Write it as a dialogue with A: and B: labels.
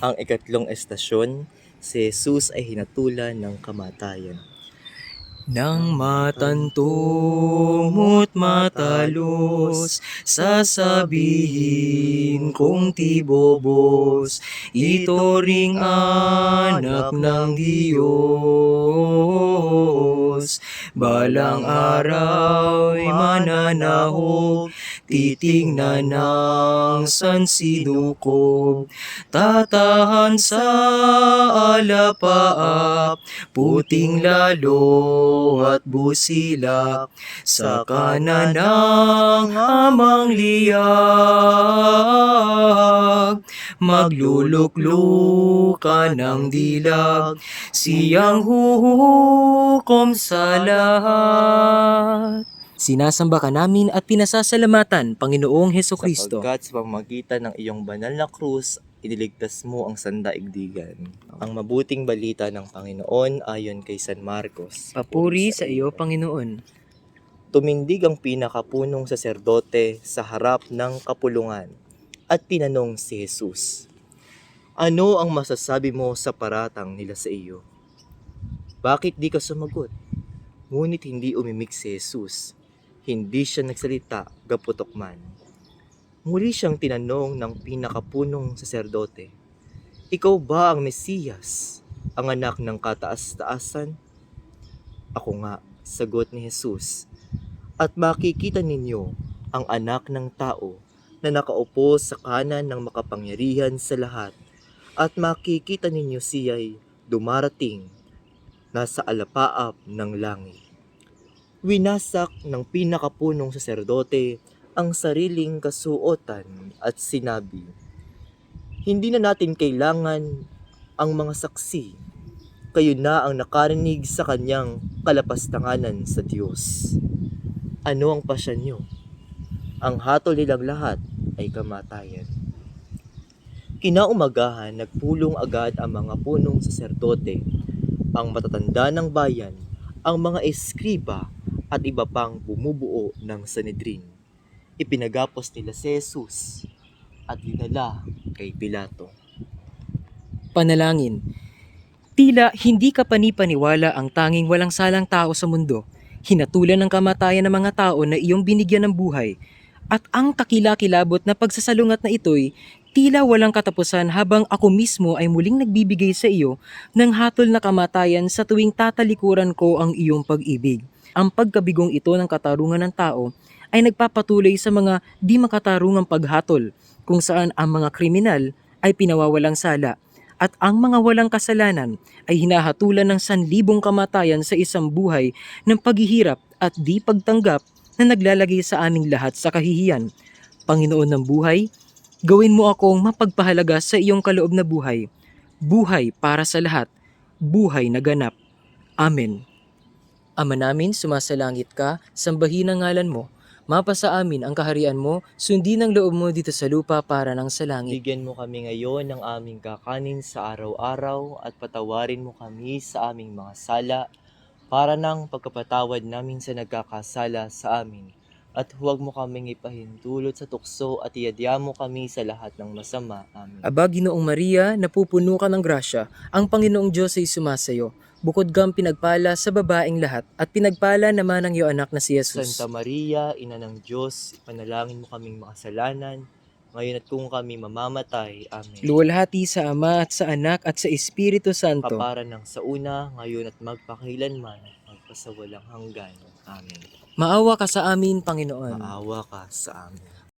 A: Ang ikatlong estasyon, si Jesus ay hinatulan ng kamatayan. Nang matanto mo't matalos, sasabihin kong tibobos, ito ring anak ng Diyos. Balang araw'y mananahog, titingnan ng sansinukob, tatahan sa alapaap, puting lalo at busilak, sa kanan ng amang liyag. Magluluklukan ng dilag, siyang huhukom sa lahat. Sinasamba ka namin at pinasasalamatan, Panginoong Hesukristo. Sapagkat sa pamamagitan ng iyong banal na krus, iniligtas mo ang sandaigdigan. Ang mabuting balita ng Panginoon ayon kay San Marcos.
B: Papuri sa iyo, Panginoon.
A: Tumindig ang pinakapunong saserdote sa harap ng kapulungan at tinanong si Jesus, "Ano ang masasabi mo sa paratang nila sa iyo?" Bakit di ka sumagot? Ngunit hindi umimik si Jesus. Hindi siya nagsalita, gaputok man. Muli siyang tinanong ng pinakapunong saserdote, "Ikaw ba ang Mesiyas, ang anak ng kataas-taasan?" "Ako nga," sagot ni Jesus. "At makikita ninyo ang anak ng tao na nakaupo sa kanan ng makapangyarihan sa lahat, at makikita ninyo siya'y dumarating nasa alapaap ng langit." Winasak ng pinakapunong saserdote ang sariling kasuotan at sinabi, "Hindi na natin kailangan ang mga saksi. Kayo na ang nakarinig sa kanyang kalapastanganan sa Diyos. Ano ang pasya niyo? Ang hatol nilang lahat ay kamatayan." Kinaumagahan, nagpulong agad ang mga punong saserdote, ang matatanda ng bayan, ang mga eskriba at iba pang bumubuo ng Sanedrin. Ipinagapos nila si Jesus at dinala kay Pilato.
B: Panalangin. Tila hindi ka panipaniwala ang tanging walang salang tao sa mundo, hinatulan ng kamatayan ng mga tao na iyong binigyan ng buhay, at ang kakilakilabot na pagsasalungat na ito'y tila walang katapusan habang ako mismo ay muling nagbibigay sa iyo ng hatol na kamatayan sa tuwing tatalikuran ko ang iyong pag-ibig. Ang pagkabigong ito ng katarungan ng tao ay nagpapatuloy sa mga di makatarungang paghatol, kung saan ang mga kriminal ay pinawawalang sala at ang mga walang kasalanan ay hinahatulan ng sanlibong kamatayan sa isang buhay ng paghihirap at di pagtanggap na naglalagay sa aming lahat sa kahihiyan. Panginoon ng buhay, gawin mo akong mapagpahalaga sa iyong kaloob na buhay, buhay para sa lahat, buhay na ganap. Amen. Ama namin, sumasalangit ka, sambahin ang ngalan mo. Mapasa amin ang kaharian mo, sundin ang loob mo dito sa lupa para ng sa langit.
A: Bigyan mo kami ngayon ng aming kakanin sa araw-araw at patawarin mo kami sa aming mga sala para ng pagkapatawad namin sa nagkakasala sa amin. At huwag mo kaming ipahintulot sa tukso at iadya mo kami sa lahat ng masama. Amen.
B: Aba, Ginoong Maria, napupuno ka ng grasya, ang Panginoong Diyos ay sumasayo. Bukod kang pinagpala sa babaeng lahat, at pinagpala naman ang iyong anak na si Jesus.
A: Santa Maria, Ina ng Diyos, ipanalangin mo kaming makasalanan, ngayon at kung kami mamamatay. Amen.
B: Luwalhati sa Ama at sa Anak at sa Espiritu Santo.
A: Kapara ng sa una, ngayon at magpakailanman, magpasawalang hanggan. Amen.
B: Maawa ka sa amin, Panginoon.
A: Maawa ka sa amin.